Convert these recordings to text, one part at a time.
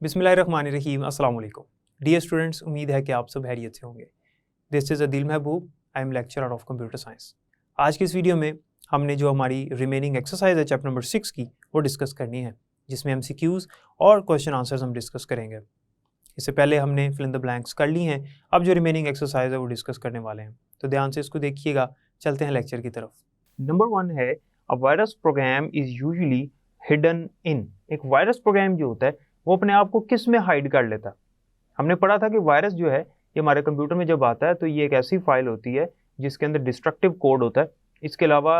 बिस्मिल्लाहिर्रहमानिर्रहीम अस्सलाम वालेकुम। डियर स्टूडेंट्स, उम्मीद है कि आप सब खैरियत से होंगे। This is Adeel Mehboob, I am lecturer of computer science. आज की इस वीडियो में हमने जो हमारी रिमेनिंग एक्सरसाइज है चैप्टर नंबर 6 की वो डिस्कस करनी है, जिसमें MCQs और क्वेश्चन आंसर्स हम डिस्कस करेंगे। इससे पहले हमने फिल इन द ब्लैंक्स कर ली हैं, अब जो रिमेनिंग एक्सरसाइज है वो डिस्कस करने वाले हैं, तो ध्यान से इसको देखिएगा। चलते हैं लेक्चर की तरफ। नंबर 1 है a virus program is usually hidden in. एक वायरस प्रोग्राम जो होता है वो अपने आप को किस में हाइड कर लेता है। हमने पढ़ा था कि वायरस जो है ये हमारे कंप्यूटर में जब आता है तो ये एक ऐसी फाइल होती है जिसके अंदर डिस्ट्रक्टिव कोड होता है। इसके अलावा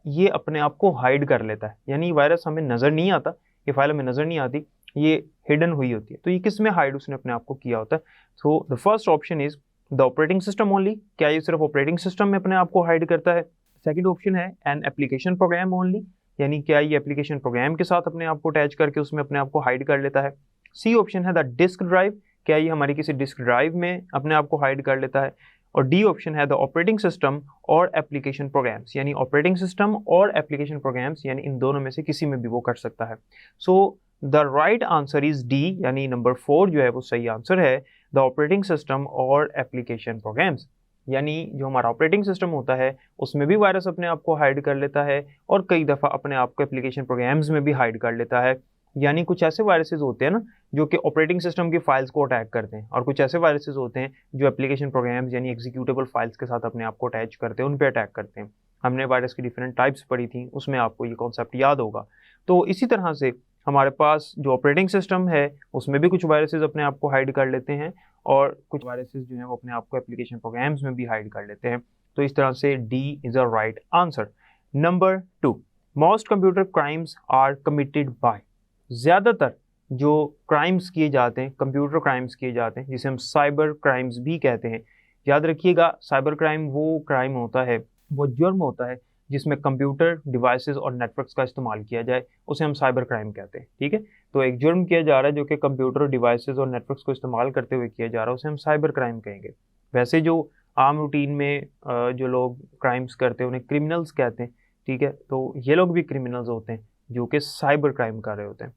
ये अपने आप को हाइड कर लेता है, यानी वायरस हमें नज़र नहीं आता, ये फाइल हमें नज़र नहीं आती, ये हिडन हुई होती है। तो ये किस में हाइड उसने अपने आप को किया होता है। So the first option is the operating system only. क्या ये सिर्फ ऑपरेटिंग सिस्टम में अपने आप को हाइड करता है। सेकेंड ऑप्शन है एन एप्लीकेशन प्रोग्राम ओनली, यानी क्या ये एप्लीकेशन प्रोग्राम के साथ अपने आप को अटैच करके उसमें अपने आप को हाइड कर लेता है। सी ऑप्शन है द डिस्क ड्राइव, क्या ये हमारी किसी डिस्क ड्राइव में अपने आप को हाइड कर लेता है। और डी ऑप्शन है द ऑपरेटिंग सिस्टम और एप्लीकेशन प्रोग्राम्स, यानी ऑपरेटिंग सिस्टम और एप्लीकेशन प्रोग्राम्स, यानी इन दोनों में से किसी में भी वो कर सकता है। सो the right answer is D, यानी नंबर 4 जो है वो सही आंसर है, द ऑपरेटिंग सिस्टम और एप्लीकेशन प्रोग्राम्स। यानी जो हमारा ऑपरेटिंग सिस्टम होता है उसमें भी वायरस अपने आप को हाइड कर लेता है और कई दफ़ा अपने आप को एप्लीकेशन प्रोग्राम्स में भी हाइड कर लेता है। यानी कुछ ऐसे वायरसेस होते हैं ना जो कि ऑपरेटिंग सिस्टम की फाइल्स को अटैक करते हैं, और कुछ ऐसे वायरसेस होते हैं जो एप्लीकेशन प्रोग्राम्स यानी एग्जीक्यूटेबल फाइल्स के साथ अपने आप को अटैच करते हैं, उन पे अटैक करते हैं। हमने वायरस की डिफरेंट टाइप्स पढ़ी थी, उसमें आपको ये कॉन्सेप्ट याद होगा। तो इसी तरह से हमारे पास जो ऑपरेटिंग सिस्टम है उसमें भी कुछ वायरसेस अपने आप को हाइड कर लेते हैं और कुछ वायरसेस जो हैं वो अपने आप को एप्लीकेशन प्रोग्राम्स में भी हाइड कर लेते हैं। तो इस तरह से D is a right answer. Number 2, most computer crimes are committed by. ज़्यादातर जो क्राइम्स किए जाते हैं, कंप्यूटर क्राइम्स किए जाते हैं, जिसे हम साइबर क्राइम्स भी कहते हैं। याद रखिएगा, साइबर क्राइम वो क्राइम होता है, वो जुर्म होता है जिसमें कंप्यूटर डिवाइसेस और नेटवर्क्स का इस्तेमाल किया जाए, उसे हम साइबर क्राइम कहते हैं। ठीक है, तो एक जुर्म किया जा रहा है जो कि कंप्यूटर डिवाइसेस और नेटवर्क्स को इस्तेमाल करते हुए किया जा रहा है, उसे हम साइबर क्राइम कहेंगे। वैसे जो आम रूटीन में जो लोग क्राइम्स करते हैं उन्हें क्रिमिनल्स कहते हैं। ठीक है, तो ये लोग भी क्रिमिनल्स होते हैं जो कि साइबर क्राइम कर रहे होते हैं।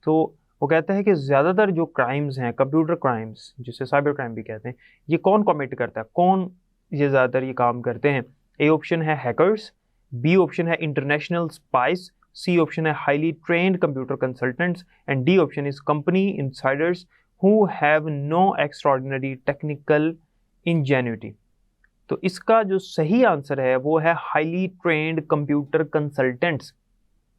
तो वो कहता है कि ज़्यादातर जो क्राइम्स हैं, कंप्यूटर क्राइम्स जिसे साइबर क्राइम भी कहते हैं, ये कौन कमिट करता है, कौन ये ज़्यादातर ये काम करते हैं। ए ऑप्शन है हैकर्स, बी ऑप्शन है इंटरनेशनल स्पाइस, सी ऑप्शन है highly trained computer consultants, and D option is company insiders who have no extraordinary technical ingenuity. तो इसका जो सही आंसर है वो है हाईली ट्रेंड कंप्यूटर कंसल्टेंट्स।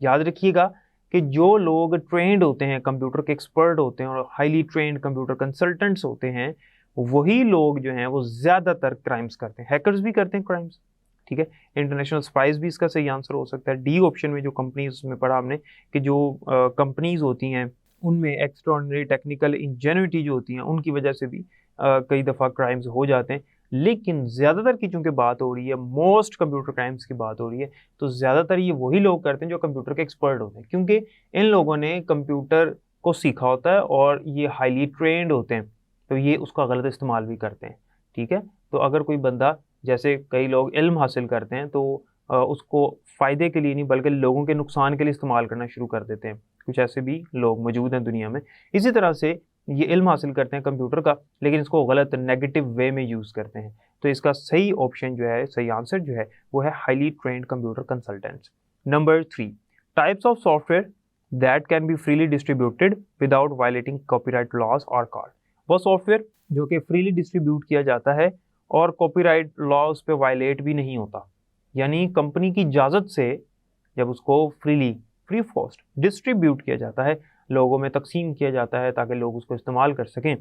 याद रखिएगा कि जो लोग ट्रेंड होते हैं, कंप्यूटर के एक्सपर्ट होते हैं और हाईली ट्रेंड कंप्यूटर कंसल्टेंट्स होते हैं, वही लोग जो हैं वो ज़्यादातर क्राइम्स करते हैं। हैकर्स भी करते हैं क्राइम्स। ठीक है, इंटरनेशनल स्पाइस भी इसका सही आंसर हो सकता है। डी ऑप्शन में जो कंपनीज में पढ़ा हमने कि जो कंपनीज होती हैं उनमें एक्स्ट्राऑर्डिनरी टेक्निकल इंजेन्युइटी जो होती हैं उनकी वजह से भी कई दफ़ा क्राइम्स हो जाते हैं। लेकिन ज़्यादातर की चूँकि बात हो रही है, मोस्ट कंप्यूटर क्राइम्स की बात हो रही है, तो ज़्यादातर ये वही लोग करते हैं जो कंप्यूटर के एक्सपर्ट होते हैं, क्योंकि इन लोगों ने कंप्यूटर को सीखा होता है और ये हाईली ट्रेंड होते हैं, तो ये उसका गलत इस्तेमाल भी करते हैं। ठीक है, तो अगर कोई बंदा, जैसे कई लोग इल्म हासिल करते हैं तो उसको फ़ायदे के लिए नहीं बल्कि लोगों के नुकसान के लिए इस्तेमाल करना शुरू कर देते हैं। कुछ ऐसे भी लोग मौजूद हैं दुनिया में। इसी तरह से ये इल्म हासिल करते हैं कंप्यूटर का, लेकिन इसको गलत नेगेटिव वे में यूज़ करते हैं। तो इसका सही ऑप्शन जो है, सही आंसर जो है वो है highly trained computer consultants. Number 3, types of software that can be freely distributed without violating copyright laws are called. वो सॉफ्टवेयर जो कि फ्रीली डिस्ट्रीब्यूट किया जाता है और कॉपीराइट लॉज पे वायलेट भी नहीं होता, यानी कंपनी की इजाज़त से जब उसको फ्री ऑफ कॉस्ट डिस्ट्रीब्यूट किया जाता है, लोगों में तकसीम किया जाता है ताकि लोग उसको इस्तेमाल कर सकें,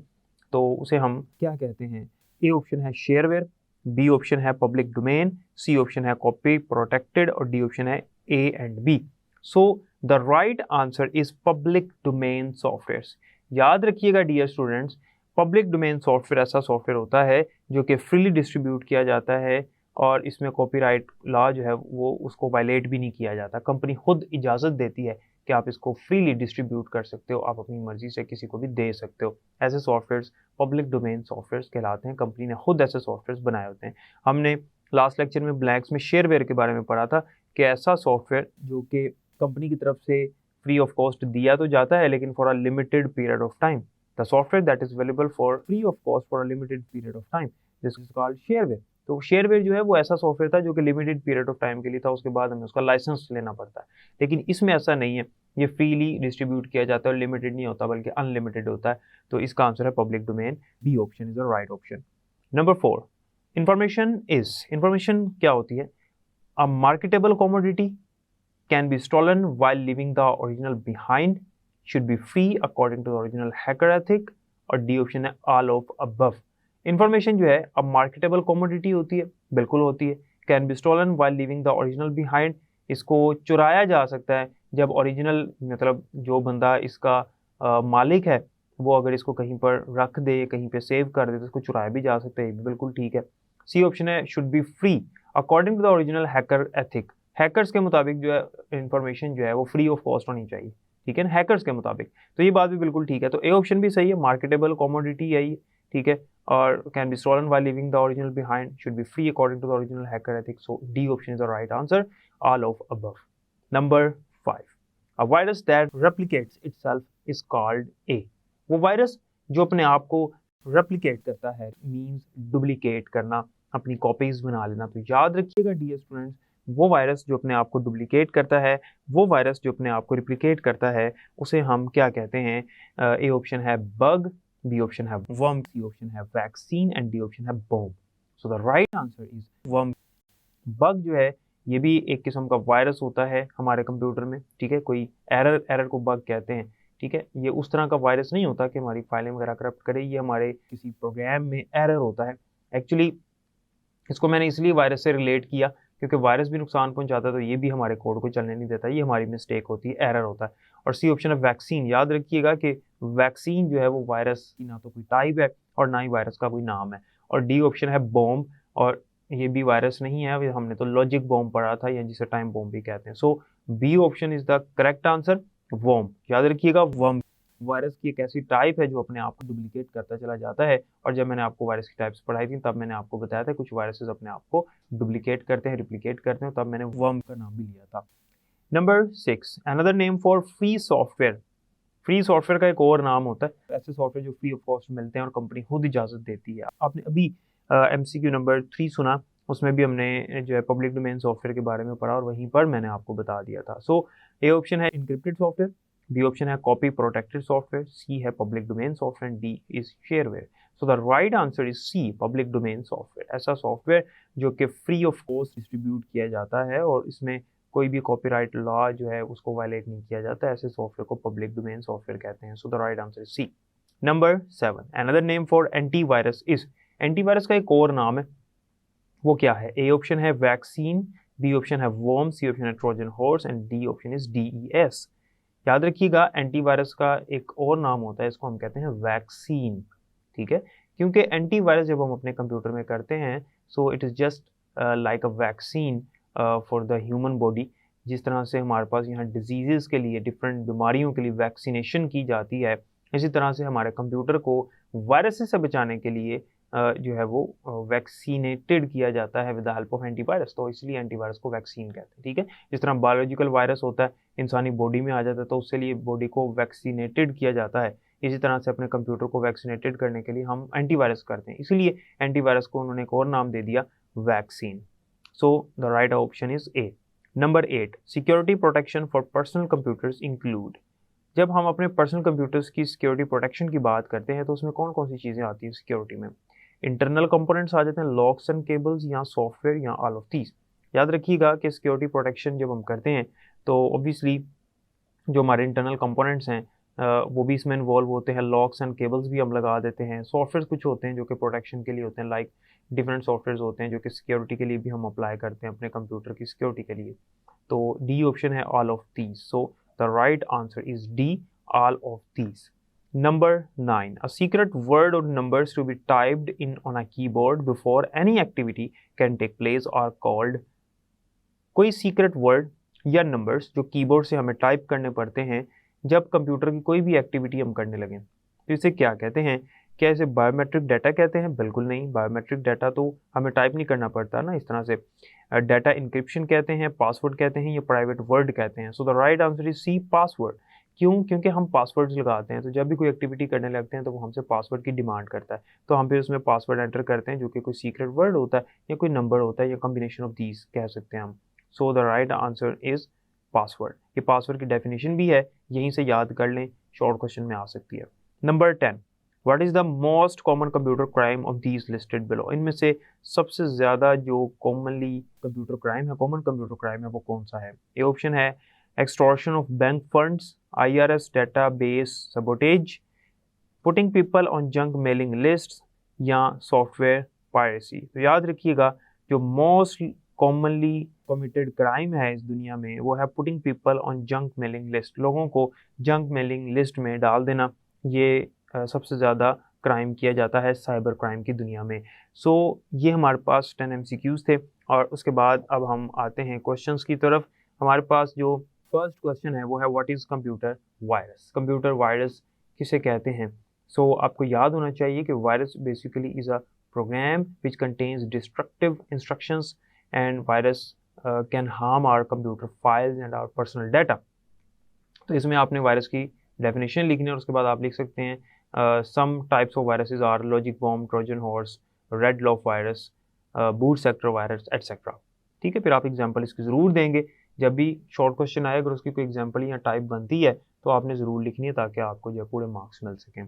तो उसे हम क्या कहते हैं। ए ऑप्शन है शेयरवेयर, बी ऑप्शन है पब्लिक डोमेन, सी ऑप्शन है कॉपी प्रोटेक्टेड और डी ऑप्शन है A and B. So the right answer is public domain software. याद रखिएगा dear students, public domain software ऐसा सॉफ्टवेयर होता है जो कि फ्रीली डिस्ट्रीब्यूट किया जाता है और इसमें कॉपीराइट लॉ जो है वो उसको वायलेट भी नहीं किया जाता। कंपनी खुद इजाज़त देती है कि आप इसको फ्रीली डिस्ट्रीब्यूट कर सकते हो, आप अपनी मर्जी से किसी को भी दे सकते हो। ऐसे सॉफ्टवेयर्स पब्लिक डोमेन सॉफ्टवेयर्स कहलाते हैं। कंपनी ने खुद ऐसे सॉफ्टवेयर्स बनाए होते हैं। हमने लास्ट लेक्चर में ब्लैंक्स में शेयरवेयर के बारे में पढ़ा था कि ऐसा सॉफ्टवेयर जो कि कंपनी की तरफ से फ्री ऑफ कॉस्ट दिया तो जाता है लेकिन for a limited period of time. The software that is available for free of cost for a limited period of time, this is called shareware. तो शेयरवेयर जो है वो ऐसा सॉफ्टवेयर था जो कि लिमिटेड पीरियड ऑफ टाइम के लिए था, उसके बाद हमें उसका लाइसेंस लेना पड़ता है। लेकिन इसमें ऐसा नहीं है, ये फ्रीली डिस्ट्रीब्यूट किया जाता है और लिमिटेड नहीं होता बल्कि अनलिमिटेड होता है। तो इसका आंसर है public domain, B option is the right option. Number 4, information information क्या होती है? A marketable commodity can be stolen while leaving the original behind, should be free according to the original hacker ethic, और D option है all of above। Information जो है अब marketable commodity होती है, बिल्कुल होती है। Can be stolen while leaving the original behind, इसको चुराया जा सकता है जब ओरिजिनल मतलब जो बंदा इसका मालिक है वो अगर इसको कहीं पर रख दे, कहीं पे सेव कर दे तो इसको चुराया भी जा सकता है, ये भी बिल्कुल ठीक है। सी ऑप्शन है should be free according to the original hacker ethic, hackers के मुताबिक जो है इंफॉर्मेशन जो है वो फ्री ऑफ कॉस्ट होनी चाहिए, ठीक है ना, हैकर्स के मुताबिक। तो ये बात भी बिल्कुल ठीक है, तो ए ऑप्शन भी सही है, मार्केटेबल कमोडिटी है ये, ठीक है। और can be stolen while leaving the original behind, should be free according to the original hacker ethic, so D option is the right answer, all of above. Number 5, a virus that replicates itself is called a. वो virus जो अपने आप को replicate करता है means duplicate करना, अपनी copies बना लेना। तो याद रखिएगा डियर स्टूडेंट्स, वो वायरस जो अपने आप को डुप्लीकेट करता है, वो वायरस जो अपने आप को रिप्लिकेट करता है, उसे हम क्या कहते हैं? ए ऑप्शन है बग, बी ऑप्शन है वर्म, सी ऑप्शन है वैक्सीन एंड डी ऑप्शन है bomb. So the right answer is worm. Bug जो है ये भी एक किस्म का वायरस होता है हमारे कंप्यूटर में, ठीक है। कोई एरर को बग कहते हैं, ठीक है। ये उस तरह का वायरस नहीं होता कि हमारी फाइलें वगैरह करप्ट करे, ये हमारे किसी प्रोग्राम में एरर होता है। एक्चुअली इसको मैंने इसलिए वायरस से रिलेट किया क्योंकि वायरस भी नुकसान पहुंचाता है तो ये भी हमारे कोड को चलने नहीं देता, ये हमारी मिस्टेक होती है, एरर होता है। और सी ऑप्शन है वैक्सीन। याद रखिएगा कि वैक्सीन जो है वो वायरस की ना तो कोई टाइप है और ना ही वायरस का कोई नाम है। और डी ऑप्शन है बॉम्ब, और ये भी वायरस नहीं है, हमने तो लॉजिक बॉम्ब पढ़ा था या जिसे टाइम बॉम्ब भी कहते हैं। So B option is the correct answer, worm. याद रखिएगा वर्म वायरस की एक ऐसी टाइप है जो अपने आप को डुप्लीकेट करता चला जाता है। और जब मैंने आपको वायरस की टाइप्स पढ़ाई थी तब मैंने आपको बताया था कुछ वायरसेस अपने आप को डुप्लीकेट करते हैं, रिप्लिकेट करते हैं, तब मैंने वर्म का नाम भी लिया था। Number 6, another name for free software. Free software का एक और नाम होता है ऐसे सॉफ्टवेयर जो फ्री ऑफ कॉस्ट मिलते हैं और कंपनी खुद इजाजत देती है। आपने अभी MCQ नंबर 3 सुना, उसमें भी हमने जो है पब्लिक डोमेन सॉफ्टवेयर के बारे में पढ़ा और वहीं पर मैंने आपको बता दिया था। सो ए ऑप्शन है इनक्रिप्टेड सॉफ्टवेयर, बी ऑप्शन है कॉपी प्रोटेक्टेड सॉफ्टवेयर, सी है public domain software, D is shareware. So the right answer is C, public domain software. ऐसा सॉफ्टवेयर जो कि फ्री ऑफ कॉस्ट डिस्ट्रीब्यूट किया जाता है और इसमें कोई भी कॉपीराइट लॉ जो है उसको वायलेट नहीं किया जाता, ऐसे सॉफ्टवेयर को पब्लिक डोमेन सॉफ्टवेयर कहते हैं। So the right answer is C. Number 7, another name for antivirus is. Antivirus का एक और नाम है, वो क्या है? ए ऑप्शन है वैक्सीन, बी ऑप्शन है वर्म, सी ऑप्शन है Trojan horse and D option is DES। याद रखिएगा एंटीवायरस का एक और नाम होता है, इसको हम कहते हैं वैक्सीन, ठीक है। क्योंकि एंटीवायरस जब हम अपने कंप्यूटर में करते हैं so it is just like a vaccine for the human body. जिस तरह से हमारे पास यहाँ डिजीज़ के लिए, डिफरेंट बीमारियों के लिए वैक्सीनेशन की जाती है, इसी तरह से हमारे कंप्यूटर को वायरस से बचाने के लिए जो है वो वैक्सीनेटेड किया जाता है with the help of antivirus. तो इसलिए एंटीवायरस को वैक्सीन कहते हैं, ठीक है। जिस तरह बायोलॉजिकल वायरस होता है, इंसानी बॉडी में आ जाता है तो उसके लिए बॉडी को वैक्सीनेटेड किया जाता है, इसी तरह से अपने कंप्यूटर को वैक्सीनेटेड करने के लिए हम एंटीवायरस करते हैं, इसीलिए एंटीवायरस को उन्होंने एक और नाम दे दिया vaccine. So the right option is a. Number 8, security protection for personal computers include. जब हम अपने पर्सनल कंप्यूटर्स की सिक्योरिटी प्रोटेक्शन की बात करते हैं तो उसमें कौन कौन सी चीज़ें आती हैं सिक्योरिटी में? इंटरनल कंपोनेंट्स आ जाते हैं, लॉक्स एंड केबल्स, या सॉफ्टवेयर, या ऑल ऑफ दीज। याद रखिएगा कि सिक्योरिटी प्रोटेक्शन जब हम करते हैं तो ऑब्वियसली जो हमारे इंटरनल कंपोनेंट्स हैं वो भी इसमें इन्वॉल्व होते हैं, लॉक्स एंड केबल्स भी हम लगा देते हैं। सॉफ्टवेयर कुछ होते हैं जो कि प्रोटेक्शन के लिए होते हैं, लाइक डिफरेंट सॉफ्टवेयर होते हैं जो कि सिक्योरिटी के लिए भी हम अप्लाई करते हैं अपने कंप्यूटर की सिक्योरिटी के लिए। तो डी ऑप्शन है all of these. So the right answer is D, all of these. Number 9, a secret word or numbers to be typed in on a keyboard before any activity can take place are called। कोई secret word या numbers जो keyboard से हमें type करने पड़ते हैं जब computer की कोई भी एक्टिविटी हम करने लगें, तो इसे क्या कहते हैं? क्या इसे बायोमेट्रिक डाटा कहते हैं? बिल्कुल नहीं, बायोमेट्रिक डाटा तो हमें टाइप नहीं करना पड़ता ना इस तरह से। डाटा इंक्रिप्शन कहते हैं, पासवर्ड कहते हैं, या प्राइवेट वर्ड कहते हैं। So the right answer is C, password. क्यों? क्योंकि हम पासवर्ड्स लगाते हैं, तो जब भी कोई एक्टिविटी करने लगते हैं तो वो हमसे पासवर्ड की डिमांड करता है, तो हम फिर उसमें पासवर्ड एंटर करते हैं जो कि कोई सीक्रेट वर्ड होता है या कोई नंबर होता है या कॉम्बिनेशन ऑफ दीज कह सकते हैं हम। सो the right answer is password. ये पासवर्ड की डेफिनेशन भी है, यहीं से याद कर लें, शॉर्ट क्वेश्चन में आ सकती है। Number 10, what is the most common computer crime of these listed below? इनमें से सबसे ज्यादा जो कॉमनली कंप्यूटर क्राइम है, कॉमन कंप्यूटर क्राइम है, वो कौन सा है? ए ऑप्शन है extortion of bank funds, IRS database sabotage, putting people on junk mailing list, या सॉफ्टवेयर पायरेसी। तो याद रखिएगा, जो मोस्ट कॉमनली कमिटेड क्राइम है इस दुनिया में वो है putting people on junk mailing list, लोगों को जंक मेलिंग लिस्ट में डाल देना। ये सबसे ज़्यादा क्राइम किया जाता है साइबर क्राइम की दुनिया में। सो ये हमारे पास 10 MCQs थे, और उसके बाद अब हम आते हैं क्वेश्चंस की तरफ। हमारे पास जो फर्स्ट क्वेश्चन है वो है what is computer virus? Computer virus किसे कहते हैं? सो आपको याद होना चाहिए कि virus basically is a program which contains destructive instructions, and virus can harm our computer files and our personal data. तो इसमें आपने वायरस की डेफिनेशन लिखनी है और उसके बाद आप लिख सकते हैं some types of viruses are logic bomb, Trojan horse, red laugh virus, boot sector virus etcetera. ठीक है, फिर आप एग्जांपल इसकी ज़रूर देंगे। जब भी शॉर्ट क्वेश्चन आए, अगर उसकी कोई एग्जांपल या टाइप बनती है तो आपने ज़रूर लिखनी है ताकि आपको जो पूरे मार्क्स मिल सकें।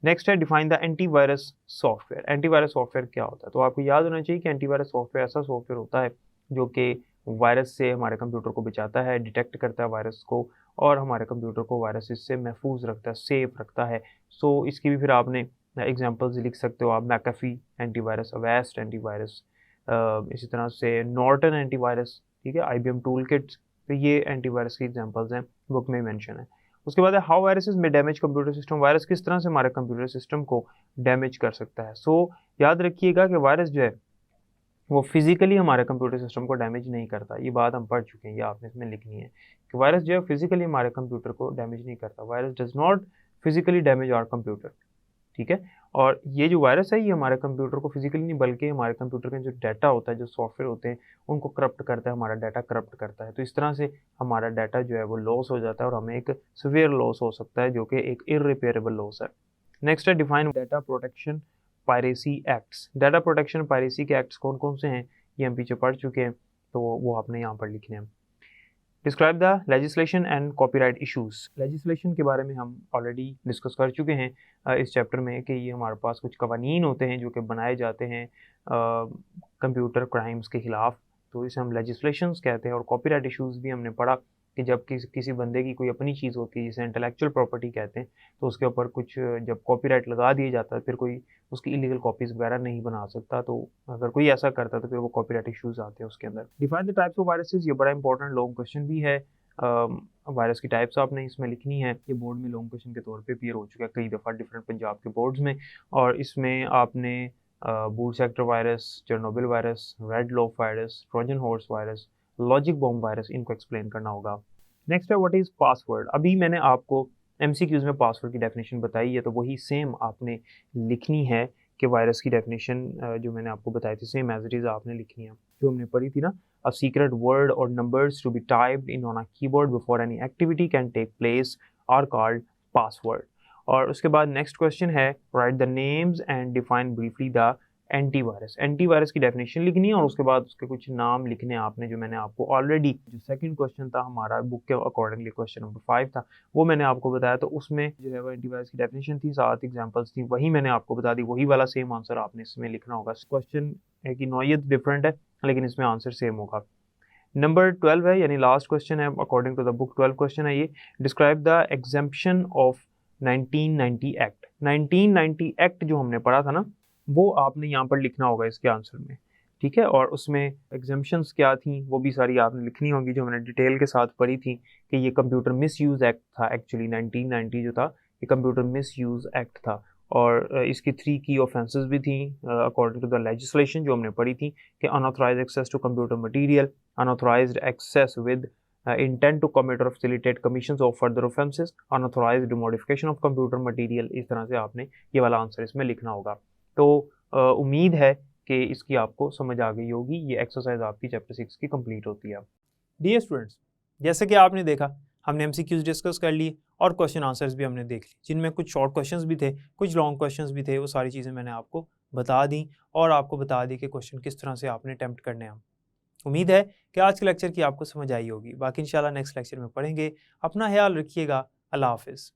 नेक्स्ट है define the antivirus software. Antivirus software क्या होता है? तो आपको याद होना चाहिए कि एंटीवायरस सॉफ्टवेयर ऐसा सॉफ्टवेयर होता है जो कि वायरस से हमारे कंप्यूटर को बचाता है, डिटेक्ट करता है वायरस को, और हमारे कंप्यूटर को वायरस से महफूज रखता है, सेफ रखता है। सो इसकी भी फिर आपने एग्जांपल्स लिख सकते हो आप, मैकाफी एंटीवायरस, अवेस्ट एंटीवायरस, इसी तरह से नॉर्टन एंटीवायरस, ठीक है, IBM टूल किट्स। तो ये एंटीवायरस की एग्जांपल्स हैं, बुक में मेंशन है। उसके बाद है हाउ वायरसेस में डैमेज कंप्यूटर सिस्टम। वायरस किस तरह से हमारे कंप्यूटर सिस्टम को डैमेज कर सकता है? सो याद रखिएगा कि वायरस जो है वो फिजिकली हमारे कंप्यूटर सिस्टम को डैमेज नहीं करता। ये बात हम पढ़ चुके हैं, ये आपने इसमें लिखनी है कि वायरस जो है फिजिकली हमारे कंप्यूटर को डैमेज नहीं करता। Virus does not physically damage our computer, ठीक है। और ये जो वायरस है ये हमारे कंप्यूटर को फिजिकली नहीं बल्कि हमारे कंप्यूटर का जो डाटा होता है, जो सॉफ्टवेयर होते हैं, उनको करप्ट करता है, हमारा डाटा करप्ट करता है। तो इस तरह से हमारा डाटा जो है वो लॉस हो जाता है और हमें एक सीवियर लॉस हो सकता है जो कि एक इररिपेयरेबल लॉस है। नेक्स्ट है define data protection piracy acts. Data protection piracy के एक्ट्स कौन कौन से हैं ये हम पीछे पढ़ चुके हैं, तो वो आपने यहाँ पर लिखने हैं। Describe the legislation and copyright issues. Legislation के बारे में हम ऑलरेडी डिस्कस कर चुके हैं इस चैप्टर में कि ये हमारे पास कुछ कवानीन होते हैं जो कि बनाए जाते हैं कंप्यूटर क्राइम्स के खिलाफ, तो इसे हम लेजिस्लेशंस कहते हैं। और कॉपीराइट इश्यूज भी हमने पढ़ा कि जब किसी बंदे की कोई अपनी चीज़ होती है जिसे इंटेलेक्चुअल प्रॉपर्टी कहते हैं, तो उसके ऊपर कुछ जब कॉपीराइट लगा दिया जाता है फिर कोई उसकी इलीगल कॉपीज़ वगैरह नहीं बना सकता। तो अगर कोई ऐसा करता है तो फिर वो कॉपीराइट इश्यूज आते हैं उसके अंदर। Define the types of viruses, ये बड़ा इंपॉर्टेंट लॉन्ग क्वेश्चन भी है। वायरस की टाइप्स आपने इसमें लिखनी है, ये बोर्ड में लॉन्ग क्वेश्चन के तौर पे अपीयर हो चुका है कई दफ़ा डिफरेंट पंजाब के बोर्ड्स में। और इसमें आपने boot sector virus, Chernobyl virus, red laugh virus, Trojan horse virus, logic bomb virus, इनको एक्सप्लेन करना होगा। नेक्स्ट है व्हाट इज़ पासवर्ड। अभी मैंने आपको MCQs में पासवर्ड की डेफिनेशन बताई है, तो वही सेम आपने लिखनी है कि वायरस की डेफिनेशन जो मैंने आपको बताई थी सेम एज इट इज़ आपने लिखनी है, जो हमने पढ़ी थी ना। A secret word or numbers to be typed in on a keyboard before any activity can take place are called password. और उसके बाद नेक्स्ट क्वेश्चन है write the names and define briefly the antivirus. Antivirus की definition लिखनी है और उसके बाद उसके कुछ नाम लिखने हैं आपने, जो मैंने आपको ऑलरेडी, जो सेकंड क्वेश्चन था हमारा बुक के अकॉर्डिंगली क्वेश्चन नंबर 5 था, वो मैंने आपको बताया। तो उसमें जो है वो एंटीवायरस की डेफिनेशन थी, 7 एग्जांपल्स थी, वही मैंने आपको बता दी, वही वाला सेम आंसर आपने इसमें लिखना होगा। क्वेश्चन है कि नौयत डिफरेंट है लेकिन इसमें आंसर सेम होगा। नंबर 12 है, यानी लास्ट क्वेश्चन है according to the book, 12 question है ये। Describe the exemption of 1990 act. 1990 act जो हमने पढ़ा था ना, वो आपने यहाँ पर लिखना होगा इसके आंसर में, ठीक है। और उसमें एग्जेम्पशंस क्या थी वो भी सारी आपने लिखनी होगी, जो हमने डिटेल के साथ पढ़ी थी कि ये कंप्यूटर मिसयूज़ एक्ट था। एक्चुअली 1990 जो था ये कंप्यूटर मिसयूज़ एक्ट था, और इसकी 3 की ऑफेंसेस भी थी अकॉर्डिंग टू द लेजिस्लेशन जो हमने पढ़ी थी कि unauthorised access to computer material, unauthorised access with intent to commit और facilitate commissions of further offences, unauthorised modification of computer material. इस तरह से आपने ये वाला आंसर इसमें लिखना होगा। तो उम्मीद है कि इसकी आपको समझ आ गई होगी। ये एक्सरसाइज आपकी चैप्टर 6 की कंप्लीट होती है। डियर स्टूडेंट्स, जैसे कि आपने देखा हमने एमसीक्यूज डिस्कस कर लिए और क्वेश्चन आंसर्स भी हमने देख ली, जिनमें कुछ शॉर्ट क्वेश्चंस भी थे, कुछ लॉन्ग क्वेश्चंस भी थे। वो सारी चीज़ें मैंने आपको बता दी और आपको बता दी कि क्वेश्चन किस तरह से आपने अटेम्प्ट करने हैं। उम्मीद है कि आज के लेक्चर की आपको समझ आई होगी। बाकी इंशाल्लाह नेक्स्ट लेक्चर में पढ़ेंगे। अपना ख्याल रखिएगा। अल्लाह हाफिज़।